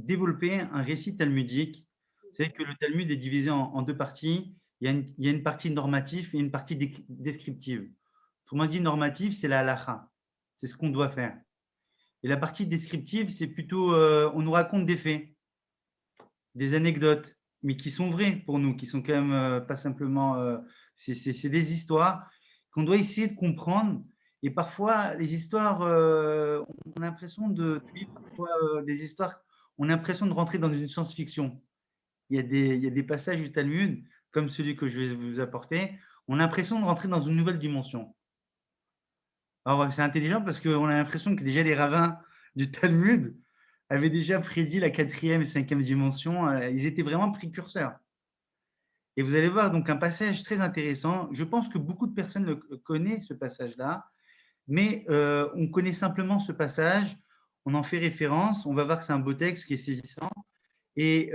développer un récit talmudique. Vous savez que le Talmud est divisé en deux parties. Il y a une partie normative et une partie descriptive. Autrement dit, normative, c'est la halacha. C'est ce qu'on doit faire. Et la partie descriptive, c'est plutôt, on nous raconte des faits, des anecdotes, mais qui sont vraies pour nous, qui sont quand même pas simplement, c'est des histoires qu'on doit essayer de comprendre. Et parfois, les histoires, on a l'impression de vivre parfois des histoires, on a l'impression de rentrer dans une science-fiction. Il y a des passages du Talmud, comme celui que je vais vous apporter, on a l'impression de rentrer dans une nouvelle dimension. Alors, c'est intelligent parce qu'on a l'impression que déjà les rabbins du Talmud avaient déjà prédit la quatrième et cinquième dimension. Ils étaient vraiment précurseurs. Et vous allez voir donc un passage très intéressant. Je pense que beaucoup de personnes le connaissent, ce passage-là, mais on connaît simplement ce passage, on en fait référence, on va voir que c'est un beau texte qui est saisissant, mais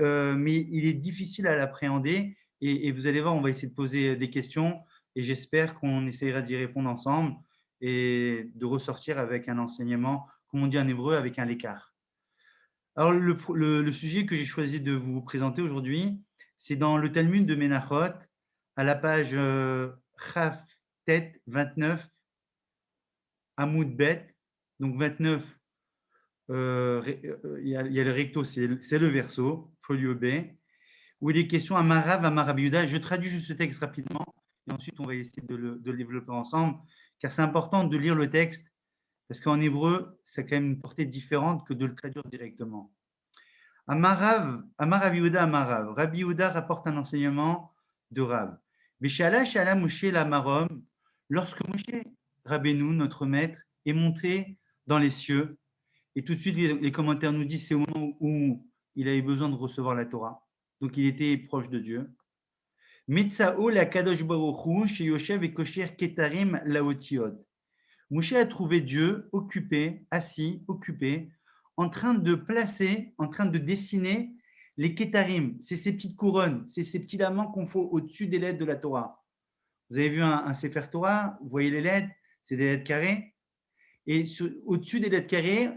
il est difficile à l'appréhender. Et vous allez voir, on va essayer de poser des questions et j'espère qu'on essaiera d'y répondre ensemble et de ressortir avec un enseignement, comme on dit en hébreu, avec un lékar. Alors, le sujet que j'ai choisi de vous présenter aujourd'hui, c'est dans le Talmud de Menachot, à la page Chaf Tet 29, Amoud Bet, donc 29, il y a le recto, c'est le verso, folio B, où il est question à Marav, à Marabiuda. Je traduis juste ce texte rapidement et ensuite on va essayer de le développer ensemble, car c'est important de lire le texte, parce qu'en hébreu, ça a quand même une portée différente que de le traduire directement. Amarav Yehuda Amarav. Rabbi Yehuda rapporte un enseignement de Rav. Beshala Shala Moshe la Marom, lorsque Moshe Rabbeinu, notre maître, est monté dans les cieux, et tout de suite les commentaires nous disent c'est au moment où il avait besoin de recevoir la Torah, donc il était proche de Dieu. Metzao la Kadosh Baruch Hu chez Yoshev et Kosher Ketarim Laotiot. Moshe a trouvé Dieu occupé, assis, occupé, en train de placer, en train de dessiner les kétarim. C'est ces petites couronnes, c'est ces petits diamants qu'on fait au-dessus des lettres de la Torah. Vous avez vu un Sefer Torah, vous voyez les lettres, c'est des lettres carrées. Et au-dessus des lettres carrées,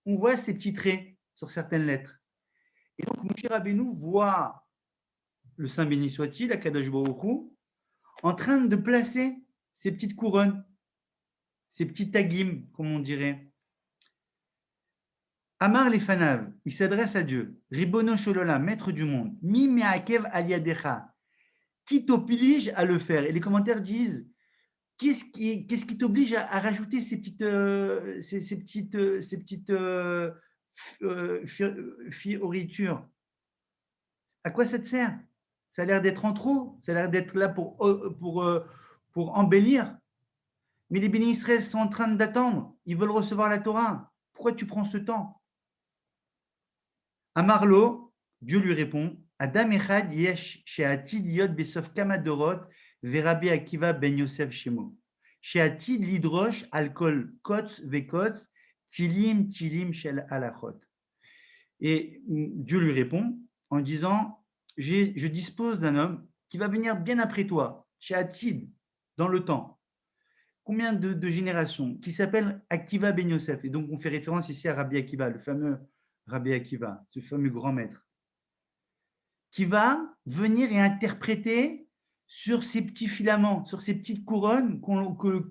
on voit ces petits traits sur certaines lettres. Et donc, Moshe Rabbeinu voit le Saint béni soit-il, Akadosh Baruch Hu, en train de placer ces petites couronnes, ces petits tagim, comme on dirait. Amar les Fanav, il s'adresse à Dieu. Ribono Sholola, maître du monde. Mi me'akev aliadecha. Qui t'oblige à le faire? Et les commentaires disent qu'est-ce qui t'oblige à rajouter ces petites fioritures? À quoi ça te sert? Ça a l'air d'être en trop. Ça a l'air d'être là pour embellir. Mais les bénis Israël sont en train d'attendre. Ils veulent recevoir la Torah. Pourquoi tu prends ce temps? Amarlo, Dieu lui répond, Adam echad yesh she'atid liot besof kama dorot verabi Akiva ben Yosef shemo. She'atid lidrosh alkol kotz vekotz tilim shel halachot. Et Dieu lui répond en disant, je dispose d'un homme qui va venir bien après toi, she'atid, dans le temps. Combien de générations? Qui s'appelle Akiva ben Yosef. Et donc on fait référence ici à Rabbi Akiva, le fameux Rabbi Akiva, ce fameux grand maître, qui va venir et interpréter sur ces petits filaments, sur ces petites couronnes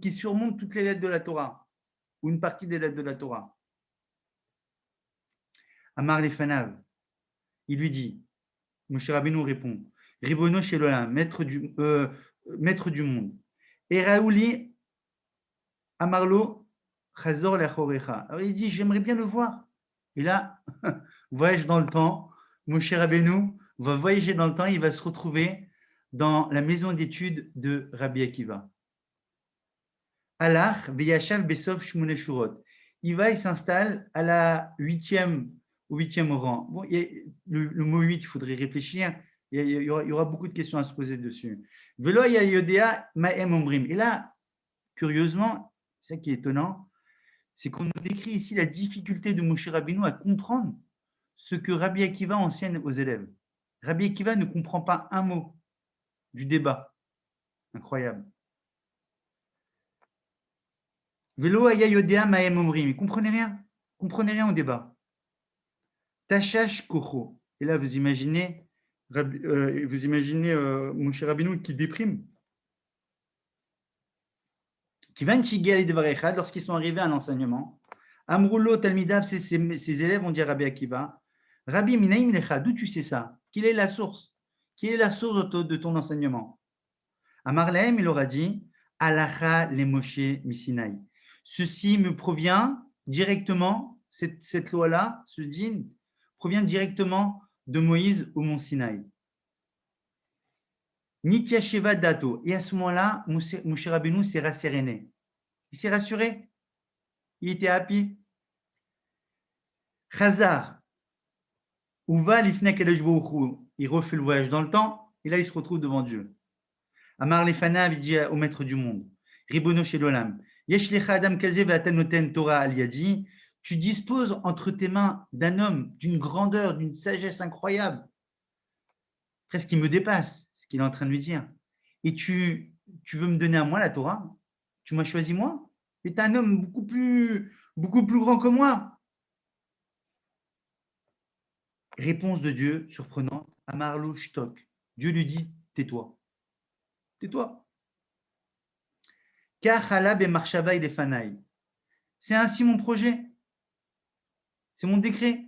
qui surmontent toutes les lettres de la Torah, ou une partie des lettres de la Torah. Amar Lefanav, il lui dit, Moshe Rabbeinu répond, Ribono Shelolam, maître du monde. Et Raouli Amarlo Chazor Lechorecha. Alors il dit, j'aimerais bien le voir. Et là, voyage dans le temps, Moshe Rabbeinu va voyager dans le temps, il va se retrouver dans la maison d'études de Rabbi Akiva. Alach Beyashav Besov Shmone Shurot. Il s'installe à la au huitième rang. Bon, le mot 8, il faudrait réfléchir. Il y aura beaucoup de questions à se poser dessus. Velo Yodea Ma'em Omrim. Et là, curieusement, c'est ça qui est étonnant, c'est qu'on nous décrit ici la difficulté de Moshe Rabbeinu à comprendre ce que Rabbi Akiva enseigne aux élèves. Rabbi Akiva ne comprend pas un mot du débat. Incroyable. Velo aya yodea ma'em omrim. Il ne comprenait rien. Il ne comprenait rien au débat. Tashash Kocho. Et là, vous imaginez, Moshe Rabbeinu qui déprime. Qui va Nchigel Devarechad, lorsqu'ils sont arrivés à l'enseignement. Amroulo Talmidav, ses élèves ont dit à Rabbi Akiva, Rabbi Minaim Lecha, d'où tu sais ça? Quelle est la source? Quelle est la source de ton enseignement? Amar Lahem, il aura dit, Alacha le Moshe Misinaï. Ceci me provient directement, cette loi-là, ce din, provient directement de Moïse au mont Sinaï. Nitya Sheva Dato. Et à ce moment-là, Moshe Rabbeinu s'est rasséréné. Il s'est rassuré. Il était happy. Chazar. Uva Lifne Kadosh Baruch Hu. Il refait le voyage dans le temps. Et là, il se retrouve devant Dieu. Amar Lefanav, il dit au maître du monde. Ribono Shelolam. Yesh lecha adam kaze ve'atanoten Torah al yadi. Tu disposes entre tes mains d'un homme d'une grandeur, d'une sagesse incroyable. Presque qu'il me dépasse, ce qu'il est en train de lui dire. Et tu veux me donner à moi la Torah? Tu m'as choisi moi? Tu es un homme beaucoup plus grand que moi. Réponse de Dieu, surprenante. Amarlo shtok. Dieu lui dit, tais-toi. Tais-toi. Kachala bemarshava ilefanaï. C'est ainsi mon projet. C'est mon décret.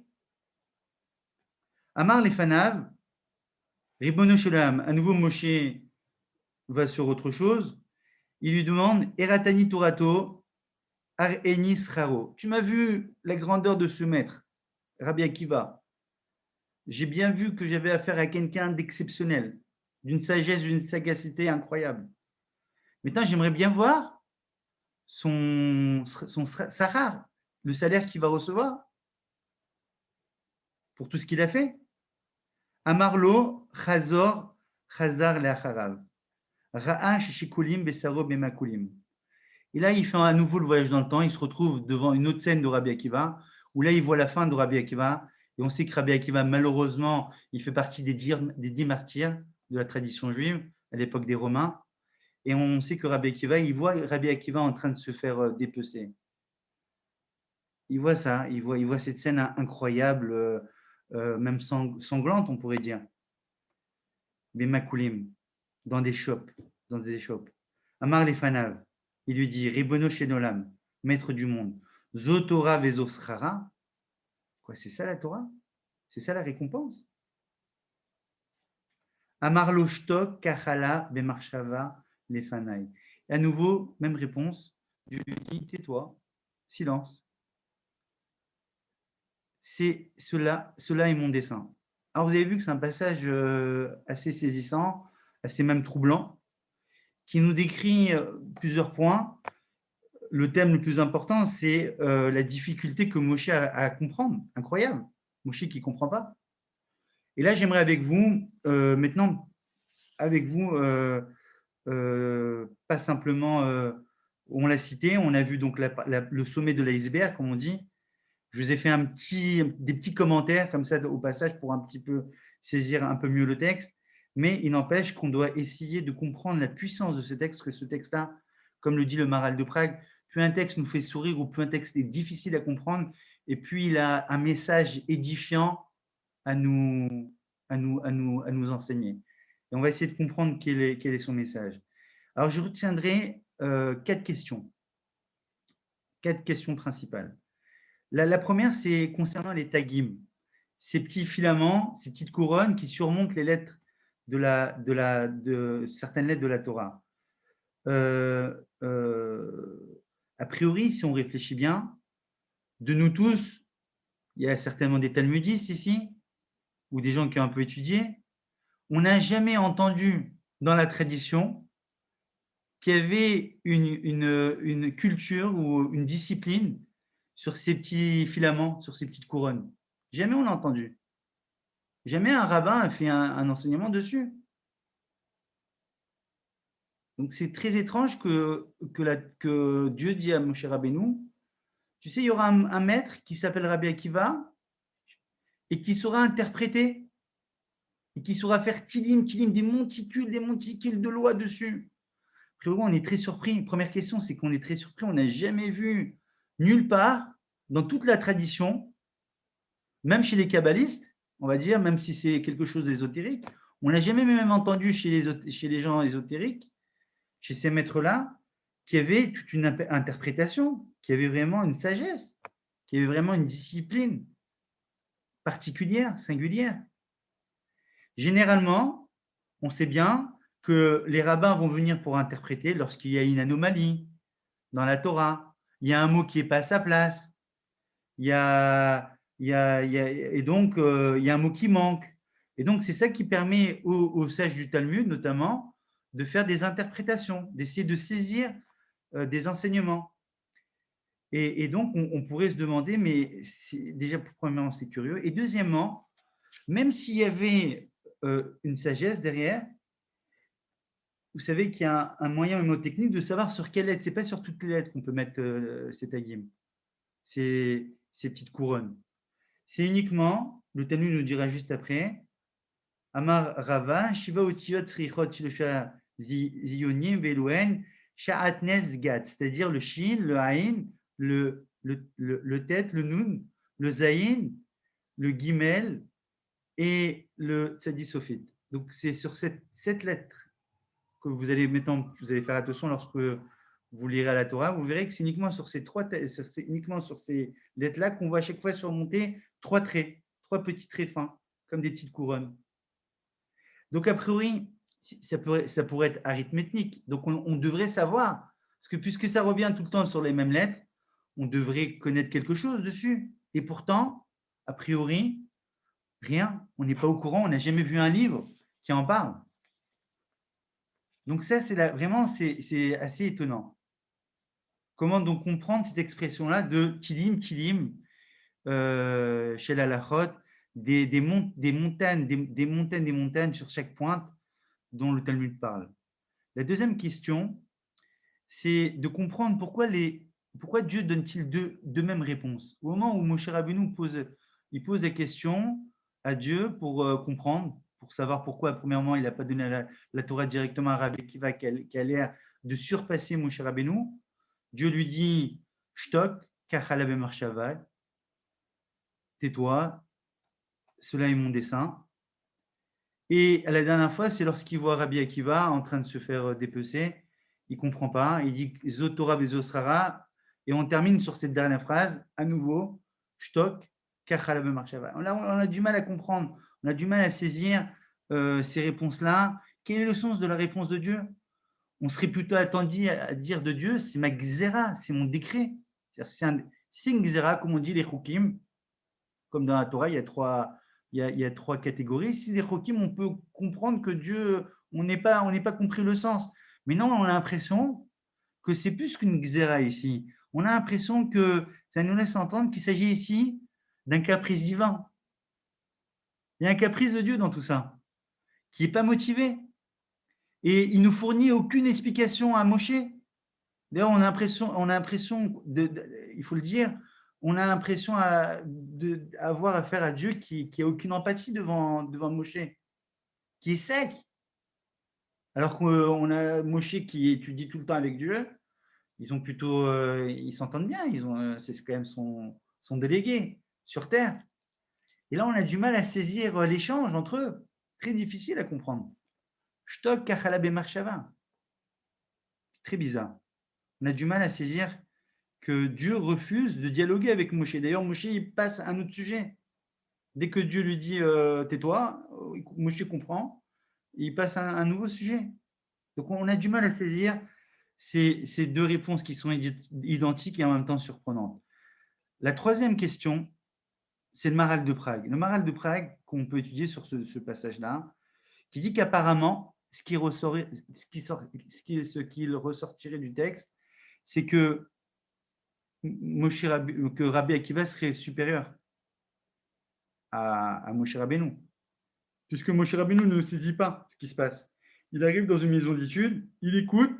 Amar lefanav. Ribono Shelam. À nouveau, Moshe va sur autre chose. Il lui demande, Eratani Torato, Ar-Eni Sraro. Tu m'as vu la grandeur de ce maître, Rabbi Akiva. J'ai bien vu que j'avais affaire à quelqu'un d'exceptionnel, d'une sagesse, d'une sagacité incroyable. Maintenant, j'aimerais bien voir son sahar, le salaire qu'il va recevoir pour tout ce qu'il a fait. Amarlo, Chazor, Chazar le'acharav. Ra'ash shikulim besaro bemakulim. Et là, il fait à nouveau le voyage dans le temps. Il se retrouve devant une autre scène de Rabbi Akiva, où là, il voit la fin de Rabbi Akiva. Et on sait que Rabbi Akiva, malheureusement, il fait partie des 10 martyrs de la tradition juive à l'époque des Romains. Et on sait que Rabbi Akiva, il voit Rabbi Akiva en train de se faire dépecer. Il voit ça, il voit cette scène incroyable, même sanglante, on pourrait dire. Bemakulim, dans des échoppes. Amar Lefanav. Il lui dit, Ribono Shenolam, maître du monde, Zotora Vezosrara. Quoi, c'est ça la Torah? C'est ça la récompense? Amarlo Shtok Kachala Bemarshava Lefanai. À nouveau, même réponse. Dieu lui dit, tais-toi, silence. C'est cela est mon dessein. Alors vous avez vu que c'est un passage assez saisissant, assez même troublant, qui nous décrit plusieurs points. Le thème le plus important, c'est la difficulté que Moshe a à comprendre. Incroyable. Moshe qui ne comprend pas. Et là, j'aimerais avec vous, maintenant, avec vous, pas simplement, on l'a cité, on a vu donc le sommet de l'iceberg, comme on dit. Je vous ai fait des petits commentaires comme ça au passage pour un petit peu saisir un peu mieux le texte. Mais il n'empêche qu'on doit essayer de comprendre la puissance de ce texte, que ce texte-là, comme le dit le Maral de Prague, plus un texte nous fait sourire ou plus un texte est difficile à comprendre, et puis il a un message édifiant à nous enseigner. Et on va essayer de comprendre quel est son message. Alors, je retiendrai 4 questions. 4 questions principales. La première, c'est concernant les tagim, ces petits filaments, ces petites couronnes qui surmontent les lettres de certaines lettres de la Torah. A priori, si on réfléchit bien, de nous tous, il y a certainement des talmudistes ici, ou des gens qui ont un peu étudié, on n'a jamais entendu dans la tradition qu'il y avait une culture ou une discipline sur ces petits filaments, sur ces petites couronnes. Jamais on n'a entendu. Jamais un rabbin a fait un enseignement dessus. Donc c'est très étrange que Dieu dit à Moshe Rabbeinu, tu sais, il y aura un maître qui s'appelle Rabbi Akiva et qui saura interpréter et qui saura faire tilim, des monticules de loi dessus. Après, on est très surpris. Première question, c'est qu'on est très surpris. On n'a jamais vu nulle part, dans toute la tradition, Même chez les kabbalistes, on va dire, même si c'est quelque chose d'ésotérique, on n'a jamais même entendu chez les gens ésotériques, chez ces maîtres-là, qu'il y avait toute une interprétation, qu'il y avait vraiment une sagesse, qu'il y avait vraiment une discipline particulière, singulière. Généralement, on sait bien que les rabbins vont venir pour interpréter lorsqu'il y a une anomalie dans la Torah, il y a un mot qui n'est pas à sa place, et donc il y a un mot qui manque. Et donc, c'est ça qui permet aux sages du Talmud, notamment, de faire des interprétations, d'essayer de saisir des enseignements. Et donc, on pourrait se demander, mais déjà, premièrement, c'est curieux. Et deuxièmement, même s'il y avait une sagesse derrière, vous savez qu'il y a un moyen mnémotechnique de savoir sur quelle lettre. Ce n'est pas sur toutes les lettres qu'on peut mettre ces tagim, ces petites couronnes. C'est uniquement, le Talmud nous dira juste après, Amar Rava, Shiva Otiot Srichot Shilosha Zionim Velouen, Sha'atnes Gat, c'est-à-dire le Shin, le Aïn, le Tet, le Nun, le Zayin, le Gimel et le Tzadisofit. Donc, c'est sur cette lettre que vous allez faire attention lorsque vous lirez à la Torah, vous verrez que c'est uniquement sur ces uniquement sur ces lettres-là qu'on va à chaque fois surmonter trois traits, trois petits traits fins, comme des petites couronnes. Donc, a priori, ça pourrait être arithmétique. Donc, on devrait savoir, parce que puisque ça revient tout le temps sur les mêmes lettres, on devrait connaître quelque chose dessus. Et pourtant, a priori, rien. On n'est pas au courant, on n'a jamais vu un livre qui en parle. Donc ça, vraiment, c'est assez étonnant. Comment donc comprendre cette expression-là de tilim, chez la Lachot, des montagnes sur chaque pointe dont le Talmud parle. La deuxième question, c'est de comprendre pourquoi Dieu donne-t-il deux mêmes réponses. Au moment où Moshe Rabbeinu pose la question à Dieu pour comprendre, pour savoir pourquoi, premièrement, il n'a pas donné la Torah directement à Rabbi Akiva qui a l'air de surpasser Moshe Rabbeinu. Dieu lui dit « Shtok, kachalabe marshavad » tais-toi, cela est mon dessein. Et à la dernière fois, c'est lorsqu'il voit Rabbi Akiva en train de se faire dépecer, il ne comprend pas, il dit « Zotora bezosrara » et on termine sur cette dernière phrase, à nouveau « Shtok, kachalabe marshavad ». On a du mal à comprendre, on a du mal à saisir ces réponses-là. Quel est le sens de la réponse de Dieu? On serait plutôt attendu à dire de Dieu, c'est ma gzera, c'est mon décret. C'est une gzera, comme on dit les chukim. Comme dans la Torah, il y a trois catégories. Si les chokim, on peut comprendre que Dieu, on n'est pas compris le sens. Mais non, on a l'impression que c'est plus qu'une xéra ici. On a l'impression que ça nous laisse entendre qu'il s'agit ici d'un caprice divin. Il y a un caprice de Dieu dans tout ça, qui n'est pas motivé. Et il nous fournit aucune explication à Moshe. D'ailleurs, on a l'impression, il faut le dire, on a l'impression d'avoir affaire à Dieu qui n'a aucune empathie devant Moshe, qui est sec. Alors qu'on a Moshe qui étudie tout le temps avec Dieu, ils s'entendent bien, c'est quand même son délégué sur terre. Et là, on a du mal à saisir l'échange entre eux, très difficile à comprendre. Shtok kachalabe marshava. Très bizarre. On a du mal à saisir que Dieu refuse de dialoguer avec Moshe. D'ailleurs, Moshe, il passe à un autre sujet. Dès que Dieu lui dit tais-toi, Moshe comprend, il passe à un nouveau sujet. Donc, on a du mal à saisir ces deux réponses qui sont identiques et en même temps surprenantes. La troisième question, c'est le Maral de Prague. Le Maral de Prague, qu'on peut étudier sur ce passage-là, qui dit qu'apparemment, ce qu'il ressortirait du texte, c'est que Rabbi Akiva serait supérieur à Moshe Rabbeinu. Puisque Moshe Rabbeinu ne saisit pas ce qui se passe. Il arrive dans une maison d'études, il écoute,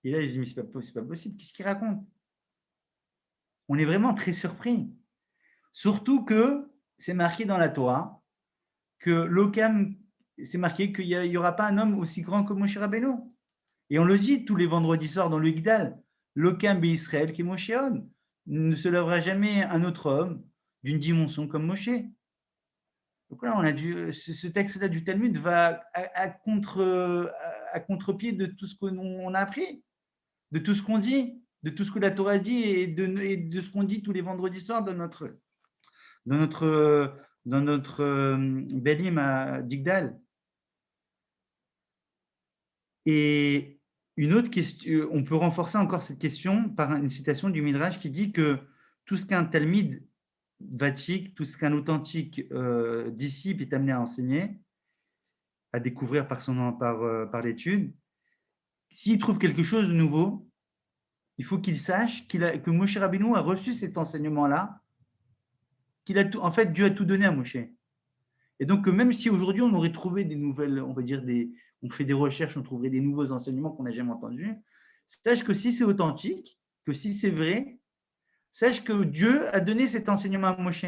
et là il se dit, mais c'est pas possible, qu'est-ce qu'il raconte? On est vraiment très surpris. Surtout que c'est marqué dans la Torah que l'Okam, c'est marqué qu'il n'y aura pas un homme aussi grand que Moshe Rabbeinu. Et on le dit tous les vendredis soirs dans le Higdal, l'Okam Israël qui est Moshe On. Ne se lèvera jamais un autre homme d'une dimension comme Moshe. Donc là, ce texte-là du Talmud va à contre-pied de tout ce qu'on a appris, de tout ce qu'on dit, de tout ce que la Torah dit et de ce qu'on dit tous les vendredis soirs dans notre Bélim à Digdal. Et une autre question, on peut renforcer encore cette question par une citation du Midrash qui dit que tout ce qu'un Talmid vatique, tout ce qu'un authentique disciple est amené à enseigner, à découvrir par l'étude, s'il trouve quelque chose de nouveau, il faut qu'il sache que Moshe Rabbeinu a reçu cet enseignement-là, en fait, Dieu a tout donné à Moshe. Et donc, même si aujourd'hui on aurait trouvé des nouvelles, on va dire, on fait des recherches, on trouverait des nouveaux enseignements qu'on n'a jamais entendus, sache que si c'est authentique, que si c'est vrai, sache que Dieu a donné cet enseignement à Moshe.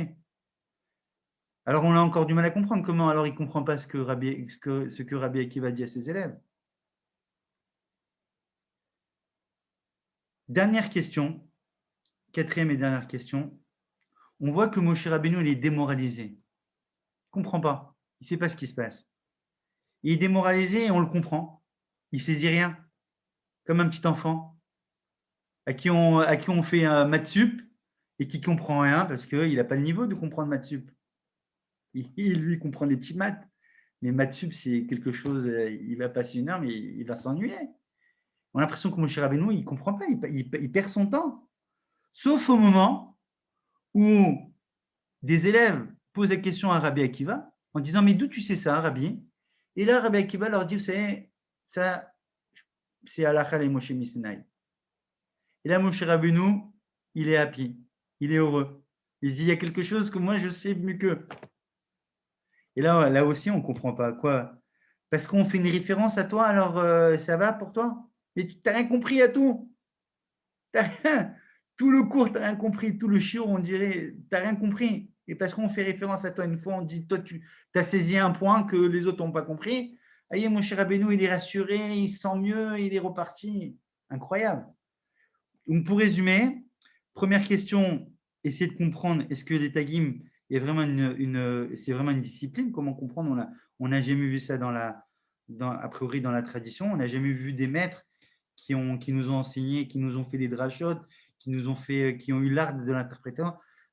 Alors, on a encore du mal à comprendre comment alors il ne comprend pas ce que Rabbi Akiva dit à ses élèves. Dernière question, quatrième et dernière question. On voit que Moshe Rabbeinu, il est démoralisé. Il ne comprend pas. Il ne sait pas ce qui se passe. Il est démoralisé et on le comprend. Il ne saisit rien. Comme un petit enfant à qui on fait un maths sup et qui ne comprend rien parce qu'il n'a pas le niveau de comprendre maths sup. Lui, comprend les petits maths. Mais maths sup, c'est quelque chose, il va passer une heure, mais il va s'ennuyer. On a l'impression que Moshe Rabbeinu, il ne comprend pas, il perd son temps. Sauf au moment où des élèves posent la question à Rabbi Akiva en disant « Mais d'où tu sais ça, Rabbi ?» Et là, Rabbi Akiva leur dit « Vous savez, ça, c'est Halakha et Moshe Misinaï. » Et là, Moshe Rabbeinu, il est happy, il est heureux. Il dit « Il y a quelque chose que moi, je sais mieux qu'eux. » Et là aussi, on ne comprend pas. Quoi? Parce qu'on fait une référence à toi, alors ça va pour toi? Mais tu n'as rien compris à tout. Tout le cours, tu n'as rien compris. Tout le shiur, on dirait, tu n'as rien compris. Et parce qu'on fait référence à toi une fois, on dit, toi, tu as saisi un point que les autres n'ont pas compris. Aïe, mon cher Rabbeinu, il est rassuré, il se sent mieux, il est reparti. Incroyable. Donc, pour résumer, première question, essayer de comprendre, est-ce que les tagim est vraiment c'est vraiment une discipline? Comment comprendre? On n'a jamais vu ça a priori dans la tradition. On n'a jamais vu des maîtres qui nous ont enseigné, qui nous ont fait des drachotes, qui ont eu l'art de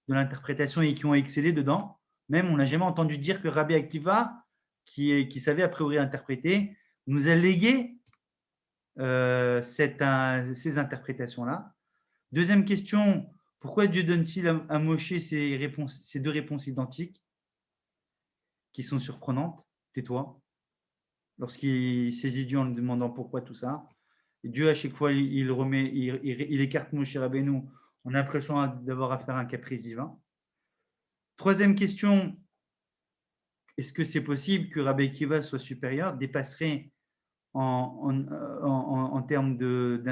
l'interprétation et qui ont excellé dedans. Même, on n'a jamais entendu dire que Rabbi Akiva, qui savait a priori interpréter, nous a légué ces interprétations-là. Deuxième question, pourquoi Dieu donne-t-il à Moshe ces deux réponses identiques qui sont surprenantes? Tais-toi. Lorsqu'il saisit Dieu en lui demandant pourquoi tout ça. Et Dieu, à chaque fois, il écarte Moshe Rabbeinu. On a l'impression d'avoir affaire à un caprice divin. Troisième question, est-ce que c'est possible que Rabbi Akiva soit supérieur, dépasserait en termes de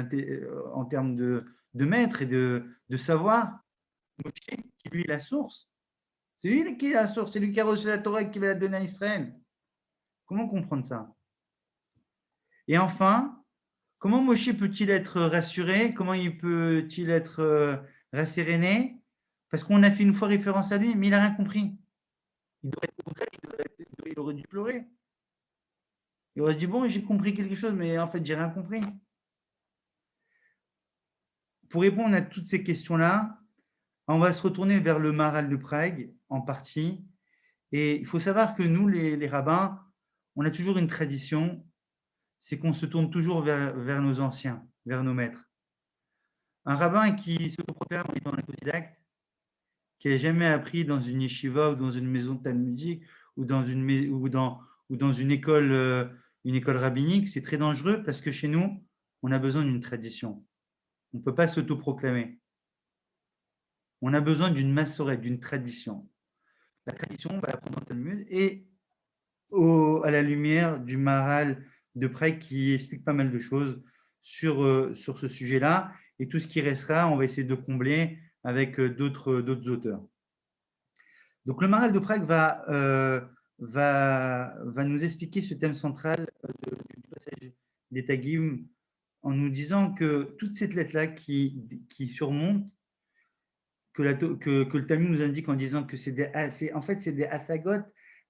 maître et de savoir Moshe, qui lui est la source? C'est lui qui est la source, c'est lui qui a reçu la Torah et qui va la donner à Israël. Comment comprendre ça? Et enfin, comment Moshe peut-il être rassuré? Comment il peut-il être rasséréné? Parce qu'on a fait une fois référence à lui, mais il n'a rien compris. Il aurait dû pleurer. Il aurait dit, bon, j'ai compris quelque chose, mais en fait, j'ai rien compris. Pour répondre à toutes ces questions-là, on va se retourner vers le Maharal de Prague, en partie. Et il faut savoir que nous, les rabbins, on a toujours une tradition, c'est qu'on se tourne toujours vers nos anciens, vers nos maîtres. Un rabbin qui s'autoproclame étant autodidacte, qui n'a jamais appris dans une yeshiva ou dans une maison talmudique ou dans une école rabbinique, c'est très dangereux parce que chez nous, on a besoin d'une tradition. On ne peut pas s'autoproclamer. On a besoin d'une massorette, d'une tradition. La tradition, on va l'apprendre dans le Talmud et à la lumière du Maharal de Prague qui explique pas mal de choses sur ce sujet-là. Et tout ce qui restera, on va essayer de combler avec d'autres auteurs. Donc, le Maharal de Prague va nous expliquer ce thème central du passage des Tagim en nous disant que toute cette lettre-là qui surmonte, que le Talmud nous indique en disant que en fait, c'est des asagot,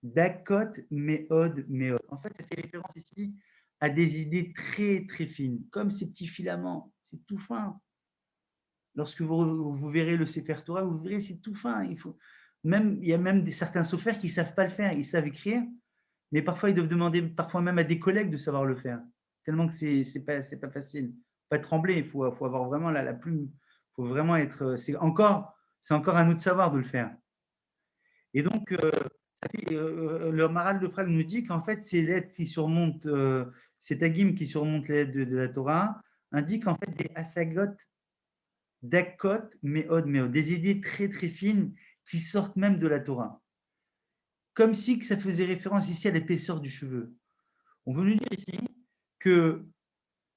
dakot, méod, méod. En fait, ça fait référence ici à des idées très, très fines, comme ces petits filaments, c'est tout fin. Lorsque vous verrez le Sefer Torah, vous verrez, c'est tout fin. Il y a même certains sophères qui ne savent pas le faire, ils savent écrire, mais parfois ils doivent demander, parfois même à des collègues de savoir le faire, tellement que c'est pas facile. Il ne faut pas trembler, il faut avoir vraiment la plume, il faut vraiment être. C'est encore à nous de savoir de le faire. Et donc, le Maral de Prague nous dit qu'en fait, ces lettres qui surmontent, ces tagim qui surmontent les lettres de la Torah, indiquent en fait des asagot, dakot, méod, méod, des idées très très fines qui sortent même de la Torah. Comme si que ça faisait référence ici à l'épaisseur du cheveu. On veut nous dire ici que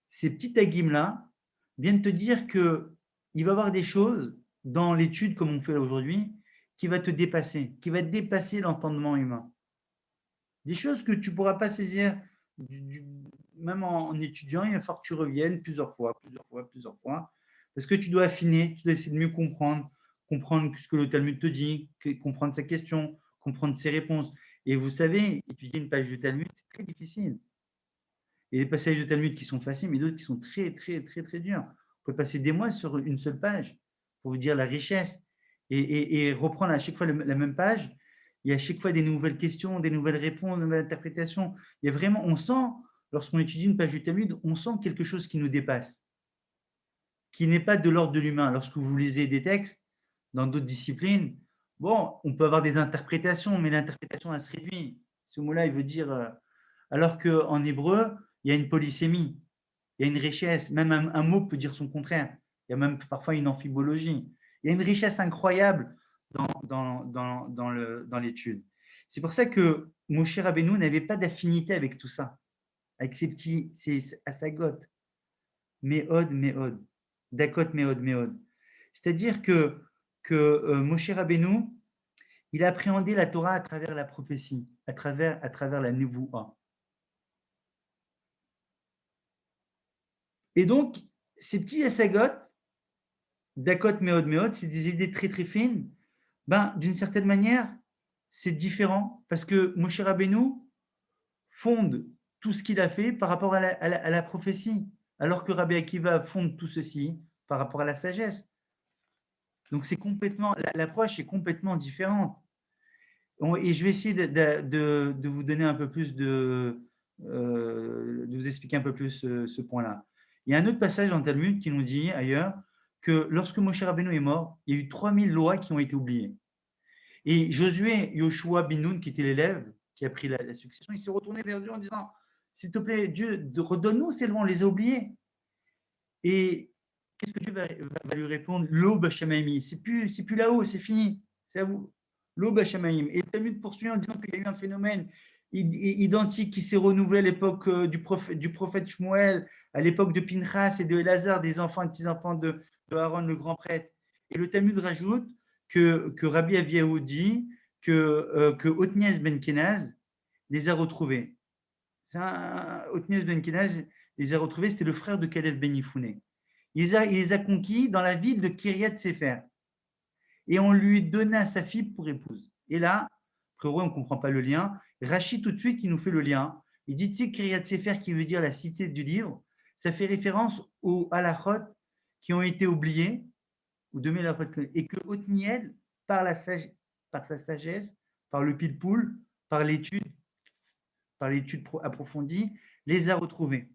ces petits tagim-là viennent te dire qu'il va y avoir des choses dans l'étude, comme on fait aujourd'hui, qui va te dépasser, qui va dépasser l'entendement humain. Des choses que tu ne pourras pas saisir, même en étudiant, il va falloir que tu reviennes plusieurs fois, parce que tu dois affiner, tu dois essayer de mieux comprendre ce que le Talmud te dit, comprendre sa question, comprendre ses réponses. Et vous savez, étudier une page du Talmud, c'est très difficile. Il y a des passages de Talmud qui sont faciles, mais d'autres qui sont très, très, très, très durs. On peut passer des mois sur une seule page pour vous dire la richesse et reprendre à chaque fois la même page. Il y a à chaque fois des nouvelles questions, des nouvelles réponses, des nouvelles interprétations. Il y a vraiment, on sent, lorsqu'on étudie une page du Talmud, on sent quelque chose qui nous dépasse, qui n'est pas de l'ordre de l'humain. Lorsque vous lisez des textes dans d'autres disciplines, bon, on peut avoir des interprétations, mais l'interprétation, elle se réduit. Ce mot-là, il veut dire… alors qu'en hébreu, il y a une polysémie, il y a une richesse. Même un mot peut dire son contraire. Il y a même parfois une amphibologie. Il y a une richesse incroyable dans l'étude. C'est pour ça que Moshe Rabbeinu n'avait pas d'affinité avec tout ça, avec ces asagot, méod, méod, dakot, méod, méod. C'est-à-dire que Moshe Rabbeinu, il a appréhendé la Torah à travers la prophétie, à travers la Nevoua. Et donc, ces petits asagot, dakot, méod, méod, c'est des idées très très fines. Ben, d'une certaine manière, c'est différent parce que Moshe Rabbeinu fonde tout ce qu'il a fait par rapport à la prophétie, alors que Rabbi Akiva fonde tout ceci par rapport à la sagesse. Donc, c'est complètement, l'approche est complètement différente. Et je vais essayer de vous donner un peu plus de vous expliquer un peu plus ce point-là. Il y a un autre passage dans le Talmud qui nous dit ailleurs que lorsque Moshe Rabbeinu est mort, il y a eu 3000 lois qui ont été oubliées. Et Josué Yoshua bin Nun, qui était l'élève, qui a pris la succession, il s'est retourné vers Dieu en disant « S'il te plaît, Dieu, redonne-nous ces lois, on les a oubliées. » Et qu'est-ce que Dieu va lui répondre? « Lo b'Hashamaim » c'est plus là-haut, c'est fini, c'est à vous. Lo b'Hashamaim. Et le Talmud poursuit en disant qu'il y a eu un phénomène identique qui s'est renouvelé à l'époque du prophète Shmuel, à l'époque de Pinchas et de Elazar, des enfants et petits-enfants de Aaron, le grand prêtre. Et le Talmud rajoute que Rabbi Aviaou dit que Othniel ben Kenaz les a retrouvés. Othniel ben Kenaz les a retrouvés, c'était le frère de Caleb ben Yifouné. Il les a conquis dans la ville de Kiryat Sefer. Et on lui donna sa fille pour épouse. Et là, frérot, on ne comprend pas le lien. Rachid, tout de suite, il nous fait le lien. Il dit, tu sais, Kiryat Sefer, qui veut dire la cité du livre, ça fait référence aux halachot qui ont été oubliés, et que Othniel, par sa sagesse, par le pile-poule, par l'étude approfondie, les a retrouvés.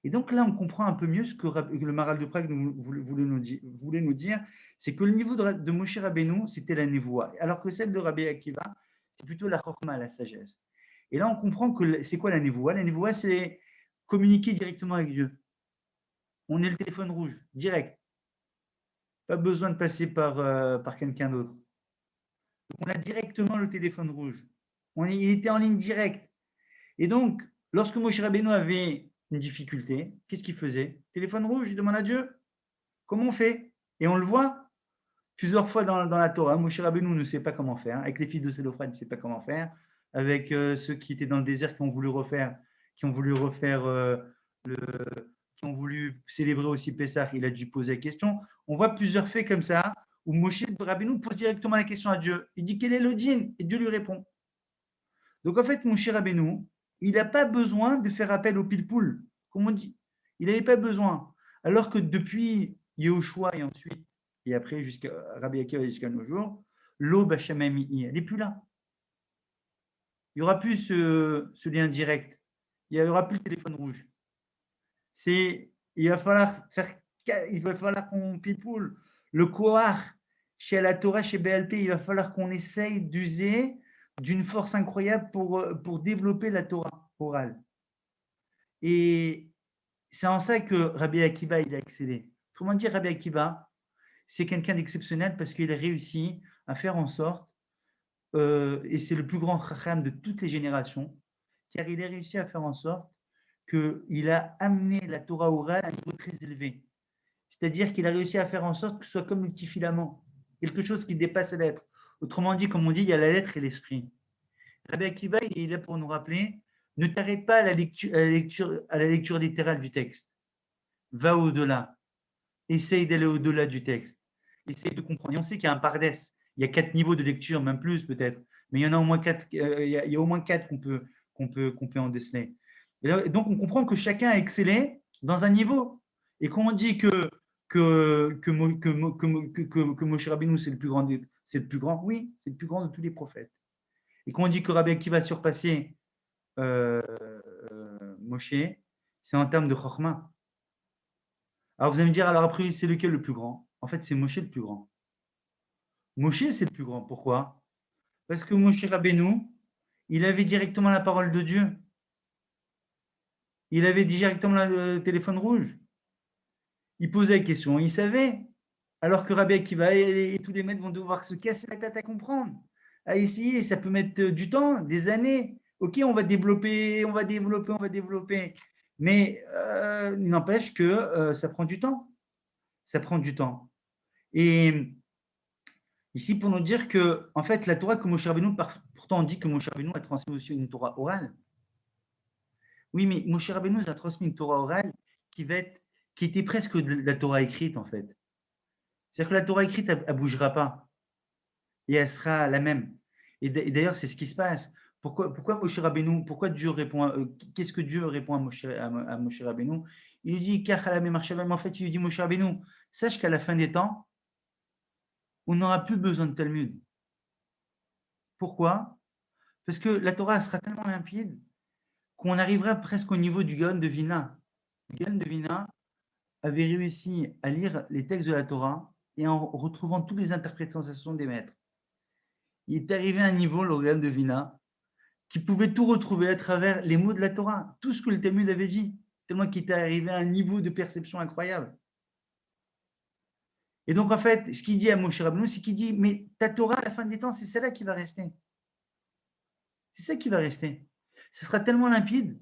Et donc là, on comprend un peu mieux ce que le Maral de Prague voulait nous dire, c'est que le niveau de Moshe Rabbeinu, c'était la névoie, alors que celle de Rabbi Akiva, c'est plutôt la chorma, la sagesse. Et là, on comprend que c'est quoi la névoie? La névoie, c'est communiquer directement avec Dieu. On est le téléphone rouge, direct. Pas besoin de passer par quelqu'un d'autre. On a directement le téléphone rouge. Il était en ligne directe. Et donc, lorsque Moshe Rabbeinu avait une difficulté, qu'est-ce qu'il faisait? Téléphone rouge, il demande à Dieu. Comment on fait? Et on le voit plusieurs fois dans la Torah. Moshe Rabbeinu ne sait pas comment faire. Avec les filles de Sélophane, il ne sait pas comment faire. Avec ceux qui étaient dans le désert, qui ont voulu célébrer aussi Pessah, il a dû poser la question. On voit plusieurs faits comme ça où Moshe Rabbeinu pose directement la question à Dieu. Il dit quel est le djinn? Et Dieu lui répond. Donc en fait, Moshe Rabbeinu, il n'a pas besoin de faire appel au pilpoul, comme on dit. Il n'avait pas besoin. Alors que depuis Yehoshua et ensuite, et après jusqu'à Rabbi Akiva jusqu'à nos jours, l'eau Bachamami, elle n'est plus là. Il n'y aura plus ce lien direct. Il n'y aura plus le téléphone rouge. Il va falloir qu'on pilpoul. Le Kohar, chez la Torah, chez BLP, il va falloir qu'on essaye d'user d'une force incroyable pour développer la Torah orale. Et c'est en ça que Rabbi Akiva, il a excellé. Autrement dit, Rabbi Akiva, c'est quelqu'un d'exceptionnel parce qu'il a réussi à faire en sorte, et c'est le plus grand chacham de toutes les générations, car il a réussi à faire en sorte qu'il a amené la Torah orale à un niveau très élevé. C'est-à-dire qu'il a réussi à faire en sorte que ce soit comme le petit filament, quelque chose qui dépasse la lettre. Autrement dit, comme on dit, il y a la lettre et l'esprit. Rabbi Akiva, il est là pour nous rappeler, ne t'arrête pas à la lecture littérale du texte. Va au-delà. Essaye d'aller au-delà du texte. Essaye de comprendre. Et on sait qu'il y a un pardès. Il y a 4 niveaux de lecture, même plus peut-être. Mais il y en a au moins 4, il y a au moins 4 qu'on peut en déceler. Et donc, on comprend que chacun a excellé dans un niveau. Et quand on dit que Moshe Rabbeinu, c'est le plus grand, oui, c'est le plus grand de tous les prophètes. Et quand on dit que Rabbi Akiva va surpasser Moshe, c'est en termes de chorma. Alors vous allez me dire, alors après, c'est lequel le plus grand? En fait, c'est Moshe le plus grand. Moshe, c'est le plus grand. Pourquoi? Parce que Moshe Rabbeinu, il avait directement la parole de Dieu. Il avait directement le téléphone rouge. Il posait la question, il savait. Alors que Rabbi Akiva et tous les maîtres vont devoir se casser la tête à comprendre, à essayer. Ça peut mettre du temps, des années. Ok, on va développer. Mais il n'empêche que ça prend du temps. Ça prend du temps. Et ici, pour nous dire que, en fait, la Torah que Moshe Rabbeinu, pourtant on dit que Moshe Rabbeinu a transmis aussi une Torah orale. Oui, mais Moshe Rabbeinu a transmis une Torah orale qui était presque de la Torah écrite, en fait. C'est-à-dire que la Torah écrite, elle ne bougera pas. Et elle sera la même. Et d'ailleurs, c'est ce qui se passe. Pourquoi Moshe Rabbeinu, pourquoi Dieu répond, qu'est-ce que Dieu répond à Moshe Rabbeinu? Il lui dit, en fait, il lui dit, Moshe Rabbeinu, sache qu'à la fin des temps, on n'aura plus besoin de Talmud. Pourquoi? Parce que la Torah sera tellement limpide qu'on arrivera presque au niveau du Gaon de Vilna. Le Gaon de Vilna avait réussi à lire les textes de la Torah et en retrouvant toutes les interprétations des maîtres. Il est arrivé à un niveau, le Gaon de Vilna, qui pouvait tout retrouver à travers les mots de la Torah, tout ce que le Talmud avait dit, tellement qu'il était arrivé à un niveau de perception incroyable. Et donc, en fait, ce qu'il dit à Moshe Rabbeinu, c'est qu'il dit, mais ta Torah, à la fin des temps, c'est celle-là qui va rester. C'est ça qui va rester. Ce sera tellement limpide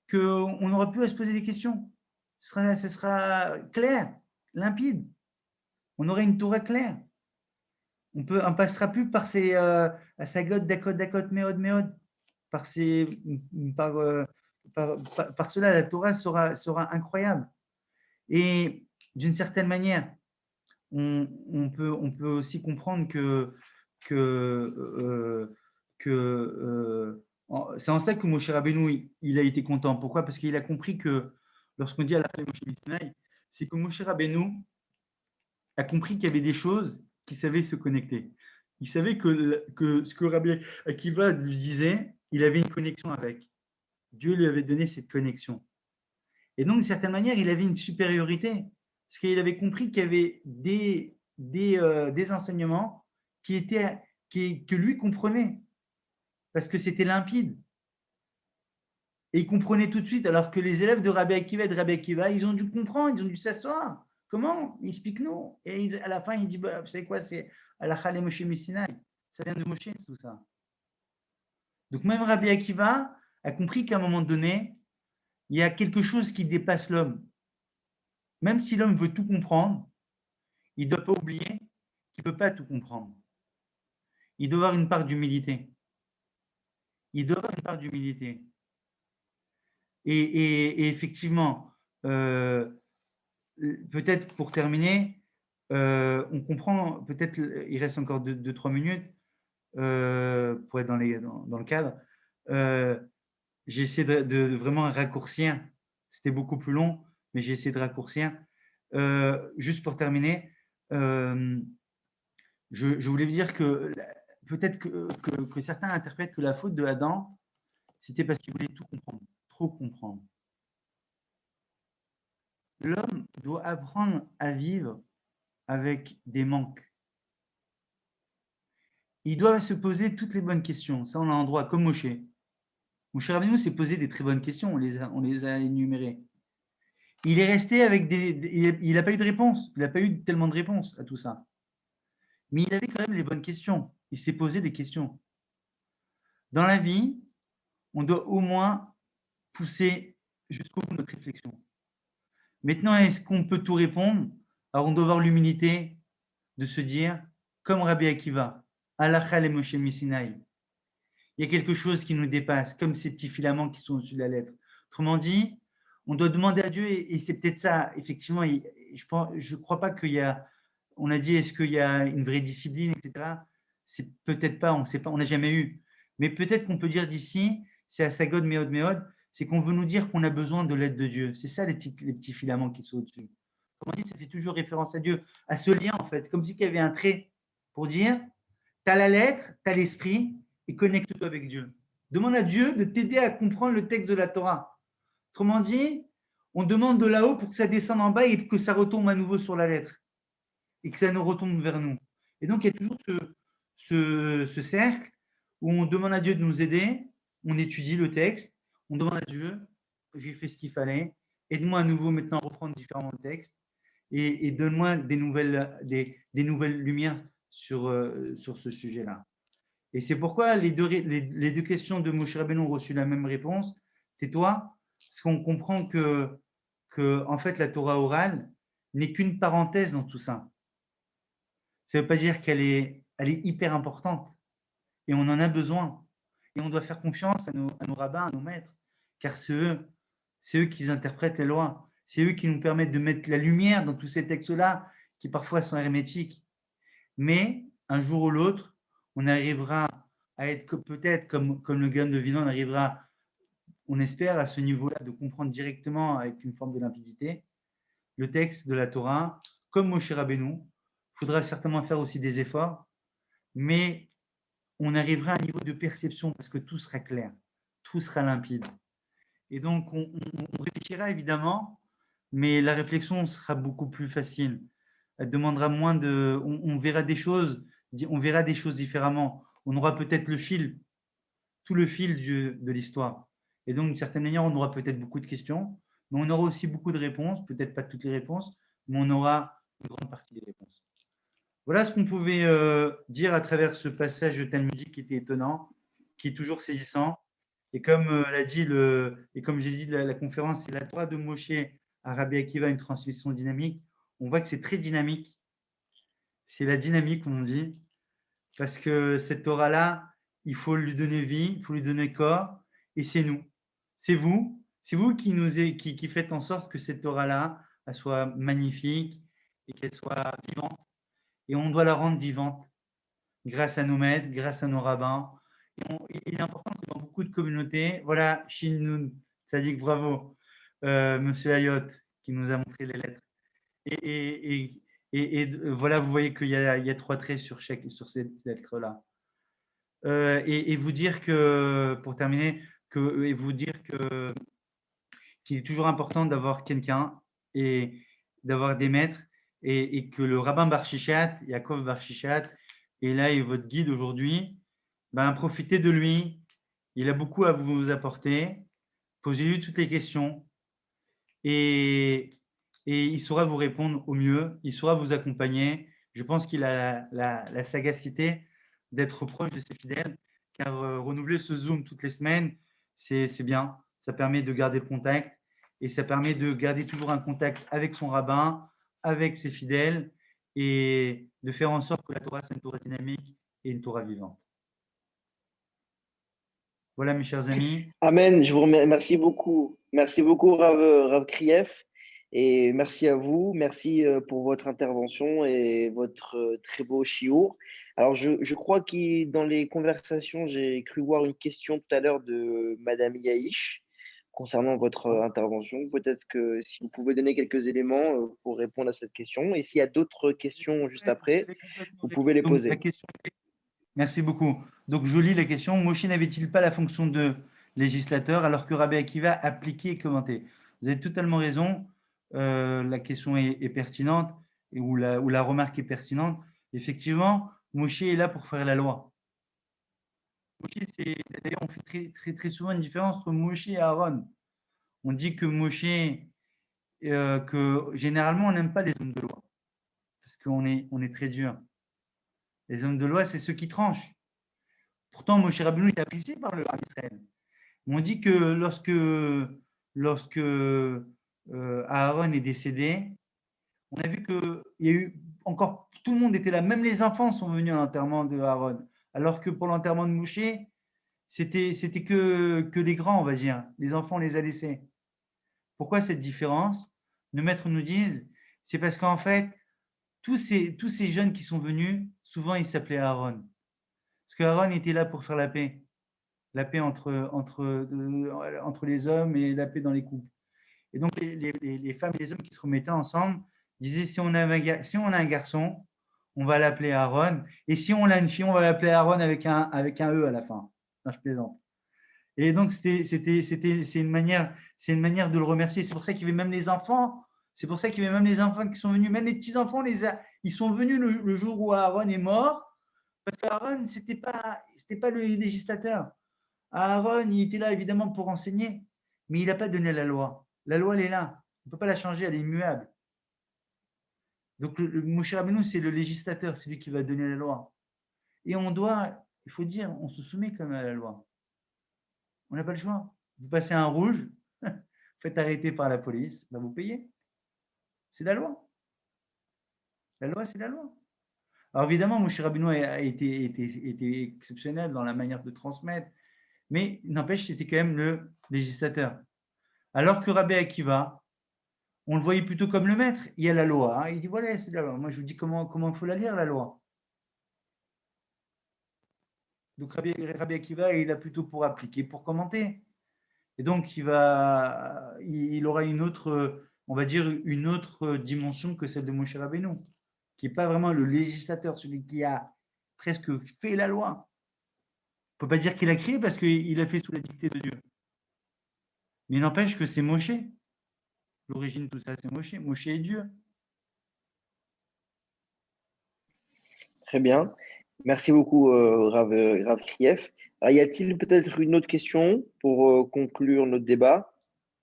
qu'on n'aura plus à se poser des questions. Ce sera clair, limpide. On aura une Torah claire. On ne passera plus par ces Asagot, Dakot, Méod, par cela, la Torah sera incroyable. Et d'une certaine manière, on peut aussi comprendre c'est en ça que Moshe Rabbeinu, il a été content. Pourquoi? Parce qu'il a compris que lorsqu'on dit à la fin de Moshe Sinaï, c'est que Moshe Rabbeinu a compris qu'il y avait des choses qui savaient se connecter. Il savait que ce que Rabbi Akiva lui disait, il avait une connexion avec. Dieu lui avait donné cette connexion. Et donc, d'une certaine manière, il avait une supériorité. Parce qu'il avait compris qu'il y avait des enseignements que lui comprenait. Parce que c'était limpide. Et il comprenait tout de suite, alors que les élèves de Rabbi Akiva et de Rabbi Akiva, ils ont dû comprendre, ils ont dû s'asseoir. Comment? Explique-nous. Et à la fin, il dit, bah, vous savez quoi, c'est Halakha le Moshe Messinaï. Ça vient de Moshe, tout ça. Donc même Rabbi Akiva a compris qu'à un moment donné, il y a quelque chose qui dépasse l'homme. Même si l'homme veut tout comprendre, il ne doit pas oublier qu'il ne peut pas tout comprendre. Il doit avoir une part d'humilité. Il doit avoir une part d'humilité. Et effectivement, peut-être pour terminer, on comprend, peut-être, il reste encore 2-3 minutes pour être dans le cadre. J'ai essayé de vraiment raccourcir. C'était beaucoup plus long, mais j'ai essayé de raccourcir. Juste pour terminer, je voulais vous dire que peut-être que certains interprètent que la faute de Adam, c'était parce qu'il voulait tout comprendre, trop comprendre. L'homme doit apprendre à vivre avec des manques. Il doit se poser toutes les bonnes questions. Ça, on a un droit, comme Moshe. Moshe Rabbeinu s'est posé des très bonnes questions, on les a énumérées. Il est resté avec il n'a pas eu de réponse. Il n'a pas eu tellement de réponses à tout ça. Mais il avait quand même les bonnes questions. Il s'est posé des questions. Dans la vie, on doit au moins pousser jusqu'au bout de notre réflexion. Maintenant, est-ce qu'on peut tout répondre? Alors, on doit avoir l'humilité de se dire, comme Rabbi Akiva, Halakha le Moshe Misinaï, il y a quelque chose qui nous dépasse, comme ces petits filaments qui sont au-dessus de la lettre. Autrement dit, on doit demander à Dieu, et c'est peut-être ça, effectivement, je ne crois pas qu'il y a, on a dit, est-ce qu'il y a une vraie discipline, etc. C'est peut-être pas, on ne sait pas, on n'a jamais eu. Mais peut-être qu'on peut dire d'ici, c'est à Sagod, Méod, Méod, c'est qu'on veut nous dire qu'on a besoin de l'aide de Dieu. C'est ça les petits filaments qui sont au-dessus. Autrement dit, ça fait toujours référence à Dieu, à ce lien en fait, comme si il y avait un trait pour dire, tu as la lettre, tu as l'esprit, et connecte-toi avec Dieu. Demande à Dieu de t'aider à comprendre le texte de la Torah. Autrement dit, on demande de là-haut pour que ça descende en bas et que ça retombe à nouveau sur la lettre et que ça nous retombe vers nous. Et donc, il y a toujours ce cercle où on demande à Dieu de nous aider, on étudie le texte, on demande à Dieu, j'ai fait ce qu'il fallait, aide-moi à nouveau maintenant à reprendre différents textes et donne-moi des nouvelles lumières sur ce sujet-là. Et c'est pourquoi les deux questions de Moshe Rabbeinu ont reçu la même réponse. Tais-toi, parce qu'on comprend que en fait, la Torah orale n'est qu'une parenthèse dans tout ça. Ça ne veut pas dire qu'elle est hyper importante. Et on en a besoin. Et on doit faire confiance à nos rabbins, à nos maîtres, car c'est eux qui interprètent les lois. C'est eux qui nous permettent de mettre la lumière dans tous ces textes-là, qui parfois sont hermétiques. Mais un jour ou l'autre, on arrivera à être peut-être comme le Gaon de Vilna, on arrivera, on espère, à ce niveau-là de comprendre directement avec une forme de limpidité le texte de la Torah, comme Moshe Rabbeinu. Il faudra certainement faire aussi des efforts, mais on arrivera à un niveau de perception parce que tout sera clair, tout sera limpide. Et donc, on réfléchira évidemment, mais la réflexion sera beaucoup plus facile. Elle demandera moins de. On verra des choses différemment. On aura peut-être tout le fil de l'histoire. Et donc, d'une certaine manière, on aura peut-être beaucoup de questions, mais on aura aussi beaucoup de réponses, peut-être pas toutes les réponses, mais on aura une grande partie des réponses. Voilà ce qu'on pouvait dire à travers ce passage talmudique qui était étonnant, qui est toujours saisissant. Et comme l'a dit et comme j'ai dit, la conférence, c'est la Torah de Moshe à Rabbi Akiva, une transmission dynamique. On voit que c'est très dynamique. C'est la dynamique, comme on dit, parce que cette Torah-là, il faut lui donner vie, il faut lui donner corps, et c'est nous. C'est vous qui faites en sorte que cette Torah-là, elle soit magnifique et qu'elle soit vivante. Et on doit la rendre vivante grâce à nos maîtres, grâce à nos rabbins. Il est important que dans beaucoup de communautés, voilà, Shin Tzadik, bravo, Monsieur Ayot, qui nous a montré les lettres. Et voilà, vous voyez qu'il y a 3 traits sur ces lettres-là. Et vous dire que, pour terminer, qu'il est toujours important d'avoir quelqu'un et d'avoir des maîtres et que le rabbin Bar Shichat, Yaakov Bar Shichat, est là et votre guide aujourd'hui, profitez de lui. Il a beaucoup à vous apporter. Posez-lui toutes les questions et il saura vous répondre au mieux. Il saura vous accompagner. Je pense qu'il a la sagacité d'être proche de ses fidèles, car renouveler ce Zoom toutes les semaines, c'est bien. Ça permet de garder le contact et ça permet de garder toujours un contact avec son rabbin, avec ses fidèles et de faire en sorte que la Torah soit une Torah dynamique et une Torah vivante. Voilà, mes chers amis. Amen. Je vous remercie beaucoup. Merci beaucoup, Rav Krief. Et merci à vous, merci pour votre intervention et votre très beau chiour. Alors, je crois que dans les conversations, j'ai cru voir une question tout à l'heure de Madame Yaïch concernant votre intervention. Peut-être que si vous pouvez donner quelques éléments pour répondre à cette question. Et s'il y a d'autres questions juste Ouais, vous après, avez complètement vous raison. pouvez les Donc, la poser. question, merci beaucoup. Donc, je lis la question. Moshe n'avait-il pas la fonction de législateur alors que Rabbi Akiva appliquait et commentait? Vous avez totalement raison. La question est pertinente ou la remarque est pertinente. Effectivement, Moshe est là pour faire la loi. Moshe, d'ailleurs, on fait très souvent une différence entre Moshe et Aaron. On dit que Moshe, que généralement, on n'aime pas les hommes de loi parce on est très dur. Les hommes de loi, c'est ceux qui tranchent. Pourtant, Moshe Rabbeinu est apprécié par le Ham Israël. On dit que lorsque Aaron est décédé, on a vu qu'il y a eu encore, tout le monde était là, même les enfants sont venus à l'enterrement de Aaron. Alors que pour l'enterrement de Moshe, c'était que les grands, on va dire. Les enfants, on les a laissés. Pourquoi cette différence? Nos maîtres nous disent, c'est parce qu'en fait, tous ces jeunes qui sont venus, souvent ils s'appelaient Aaron. Parce qu'Aaron était là pour faire la paix entre les hommes et la paix dans les couples. Et donc, les femmes et les hommes qui se remettaient ensemble disaient, si on a un garçon, on va l'appeler Aaron. Et si on a une fille, on va l'appeler Aaron avec un E à la fin. Non, je plaisante. Et donc, c'est une manière de le remercier. C'est pour ça qu'il y avait même les enfants. C'est pour ça qu'il y avait même les enfants qui sont venus. Même les petits-enfants, ils sont venus le jour où Aaron est mort. Parce qu'Aaron, ce n'était pas le législateur. Aaron, il était là évidemment pour enseigner, mais il n'a pas donné la loi. La loi, elle est là. On ne peut pas la changer, elle est immuable. Donc, le Moshe Rabbeinu, c'est le législateur, c'est lui qui va donner la loi. Et il faut dire, on se soumet quand même à la loi. On n'a pas le choix. Vous passez un rouge, vous faites arrêter par la police, ben vous payez. C'est la loi. La loi, c'est la loi. Alors évidemment, Moshe Rabbeinu a été exceptionnel dans la manière de transmettre, mais n'empêche, c'était quand même le législateur. Alors que Rabbi Akiva, on le voyait plutôt comme le maître. Il y a la loi. Hein. Il dit voilà, c'est la loi. Moi, je vous dis comment il faut la lire, la loi. Donc, Rabbi Akiva, il a plutôt pour appliquer, pour commenter. Et donc, il aura une autre, on va dire, une autre dimension que celle de Moshe Rabbeinu, qui n'est pas vraiment le législateur, celui qui a presque fait la loi. On ne peut pas dire qu'il a créé parce qu'il a fait sous la dictée de Dieu. Mais il n'empêche que c'est Moshe. L'origine de tout ça, c'est Moshe. Moshe est Dieu. Très bien. Merci beaucoup, Rav Krief. Alors, y a-t-il peut-être une autre question pour conclure notre débat?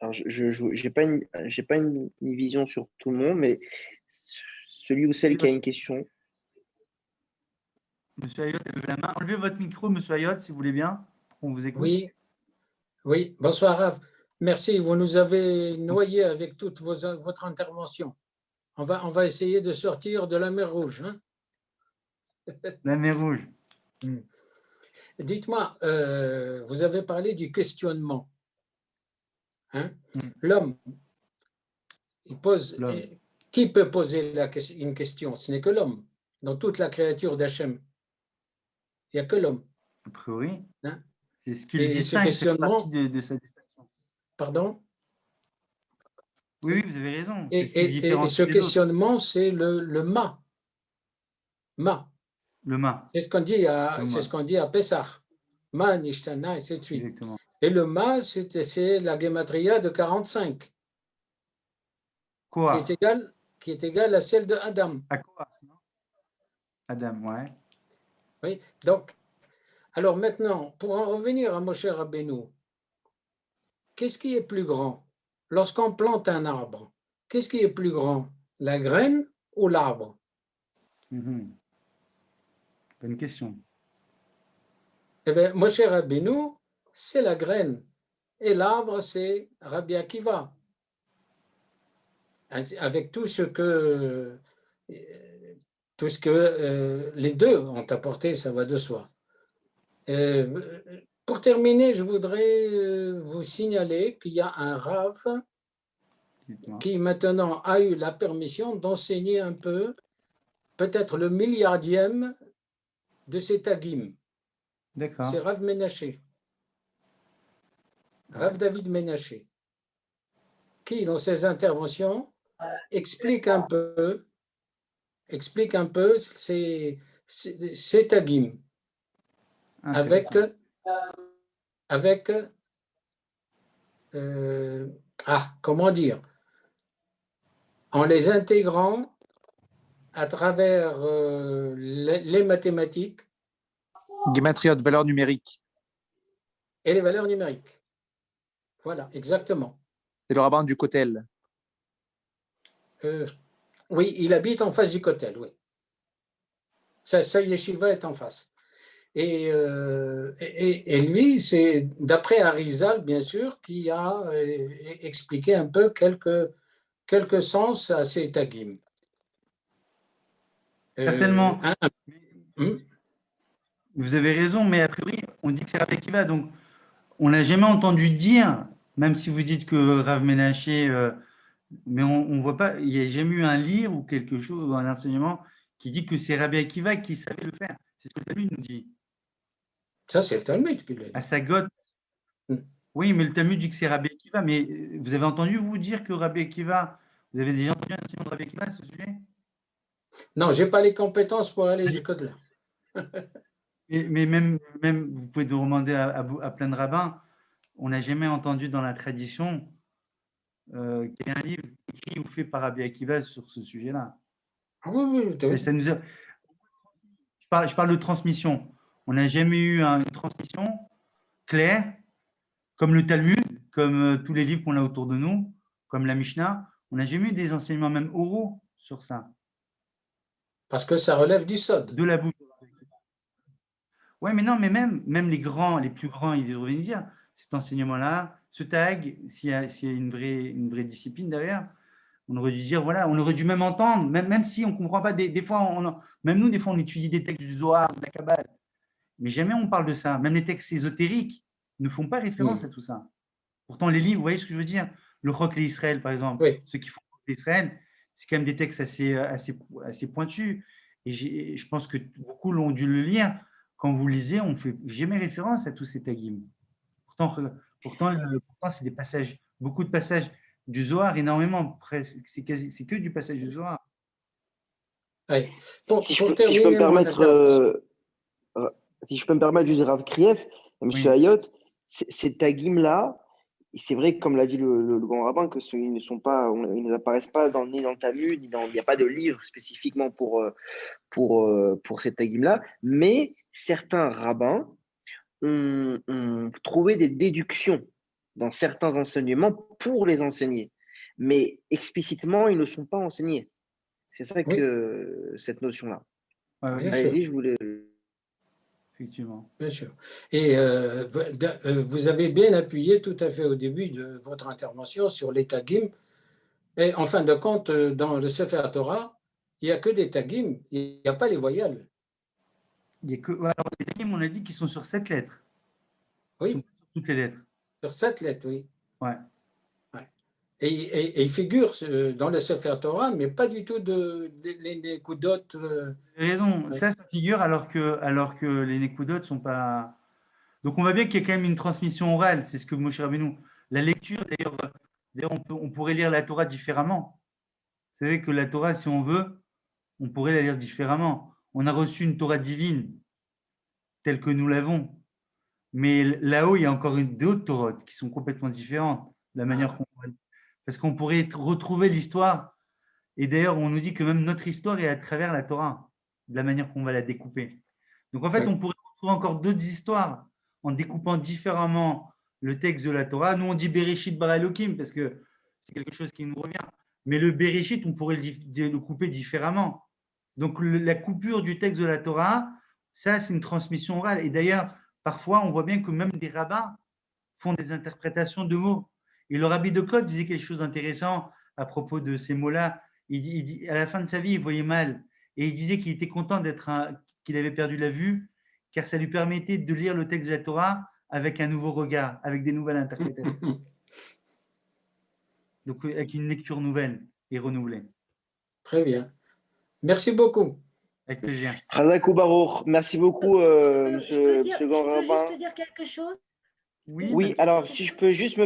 Alors, je j'ai pas une vision sur tout le monde, mais celui ou celle qui a une question. Monsieur Ayotte, levez la main. Enlevez votre micro, Monsieur Ayotte, si vous voulez bien. On vous écoute. Oui, bonsoir Rav. Merci, vous nous avez noyé avec toute votre intervention. On va essayer de sortir de la mer Rouge. Hein? La mer Rouge. Dites-moi, vous avez parlé du questionnement. Hein? L'homme, il pose. Qui peut poser une question? Ce n'est que l'homme. Dans toute la créature d'Hachem, il n'y a que l'homme. A priori. Hein? C'est ce qui le distingue, c'est partie de sa distinction. Pardon? Oui, vous avez raison. Et ce questionnement, c'est le ma. Ma. Le ma. C'est ce qu'on dit à Pessah. Ma, Nishtana, et ainsi de suite. Exactement. Et le ma, c'est la gematria de 45. Quoi? Qui est égale à celle de Adam. À quoi? Adam, ouais. Oui, donc, alors maintenant, pour en revenir à Moshe Rabbeinu, qu'est-ce qui est plus grand? Lorsqu'on plante un arbre, qu'est-ce qui est plus grand? La graine ou l'arbre? Bonne question. Eh bien, Moshe Rabbeinu, c'est la graine. Et l'arbre, c'est Rabbi Akiva. Avec tout ce que les deux ont apporté, ça va de soi. Pour terminer, je voudrais vous signaler qu'il y a un Rav qui maintenant a eu la permission d'enseigner un peu, peut-être le milliardième de ces tagim. C'est Rav Menaché. Rav David Menaché, qui, dans ses interventions, explique un peu ces tagim avec comment dire, en les intégrant à travers les mathématiques. Gematria de valeurs numériques. Et les valeurs numériques. Voilà, exactement. C'est le rabbin du Kotel. Oui, il habite en face du Kotel, oui. Sa yeshiva est en face. Et lui, c'est d'après Arizal, bien sûr, qui a expliqué un peu quelques sens à ces tagim. Certainement. Vous avez raison, mais a priori, on dit que c'est Rabbi Akiva, donc on n'a jamais entendu dire, même si vous dites que Rav Menaché, mais on voit pas, il n'y a jamais eu un livre ou quelque chose, ou un enseignement qui dit que c'est Rabbi Akiva qui savait le faire. C'est ce que le Talmud nous dit. Ça, c'est le Talmud qui l'a dit. À Sagot. Oui, mais le Talmud dit que c'est Rabbi Akiva, mais vous avez entendu vous dire que Rabbi Akiva, vous avez déjà entendu un enseignement de Rabbi Akiva à ce sujet? Non, je n'ai pas les compétences pour aller jusqu'au-delà. Mais même, vous pouvez demander à plein de rabbins, on n'a jamais entendu dans la tradition qu'il y ait un livre écrit ou fait par Rabbi Akiva sur ce sujet-là. Oui. Je parle de transmission. On n'a jamais eu une transmission claire, comme le Talmud, comme tous les livres qu'on a autour de nous, comme la Mishnah. On n'a jamais eu des enseignements même oraux sur ça. Parce que ça relève du Sod. De la bouche. Oui, mais non, mais même les grands, les plus grands, ils devraient dire cet enseignement-là, ce tag, s'il y a une vraie discipline derrière, on aurait dû dire, voilà, on aurait dû même entendre, même si on ne comprend pas, des fois, même nous, des fois, on étudie des textes du Zohar, de la Kabbale, mais jamais on parle de ça. Même les textes ésotériques ne font pas référence à tout ça. Pourtant, les livres, vous voyez ce que je veux dire? Le Chok l'Israël, par exemple, ceux qui font l'Israël, c'est quand même des textes assez pointus. Et je pense que beaucoup l'ont dû le lire. Quand vous lisez, on ne fait jamais référence à tous ces tagim. Pourtant c'est des passages, beaucoup de passages du Zohar, énormément. C'est que du passage du Zohar. Si je peux me permettre, juste Rav Krief, M. Hayot, ces tagim-là, c'est vrai que, comme l'a dit le grand rabbin, ils n'apparaissent pas ni dans le Talmud, il n'y a pas de livre spécifiquement pour ces tagim-là, mais certains rabbins ont trouvé des déductions dans certains enseignements pour les enseigner, mais explicitement, ils ne sont pas enseignés. C'est ça que cette notion-là. Allez-y, je voulais… Effectivement. Bien sûr. Et vous avez bien appuyé tout à fait au début de votre intervention sur les tagim. Et en fin de compte, dans le Sefer Torah, il n'y a que des tagim, il n'y a pas les voyelles. Alors, les tagim, on a dit qu'ils sont sur 7 lettres. Oui. Ils sont sur toutes les lettres. Sur 7 lettres, oui. Ouais. Et il figure dans le Sefer Torah, mais pas du tout les Nekudot. Vous avez raison, ça figure alors que les Nekudot ne sont pas… Donc, on voit bien qu'il y a quand même une transmission orale, c'est ce que Moshe Rabbeinu… La lecture, d'ailleurs, on pourrait lire la Torah différemment. Vous savez que la Torah, si on veut, on pourrait la lire différemment. On a reçu une Torah divine telle que nous l'avons. Mais là-haut, il y a encore d'autres Torahs qui sont complètement différentes de la manière qu'on pourrait. Parce qu'on pourrait retrouver l'histoire. Et d'ailleurs, on nous dit que même notre histoire est à travers la Torah, de la manière qu'on va la découper. Donc, en fait, on pourrait retrouver encore d'autres histoires en découpant différemment le texte de la Torah. Nous, on dit Bereshit bara Elokim parce que c'est quelque chose qui nous revient. Mais le Bereshit, on pourrait le couper différemment. Donc, la coupure du texte de la Torah, ça, c'est une transmission orale. Et d'ailleurs, parfois, on voit bien que même des rabbins font des interprétations de mots. Et le rabbi de Koth disait quelque chose d'intéressant à propos de ces mots-là. Il dit, à la fin de sa vie, il voyait mal. Et il disait qu'il était content qu'il avait perdu la vue, car ça lui permettait de lire le texte de la Torah avec un nouveau regard, avec des nouvelles interprétations. Donc, avec une lecture nouvelle et renouvelée. Très bien. Merci beaucoup. Avec plaisir. Chazakou Baruch. Merci beaucoup, Je monsieur peux Grand juste Rabbin. te dire quelque chose? Oui, Oui, alors si je peux juste me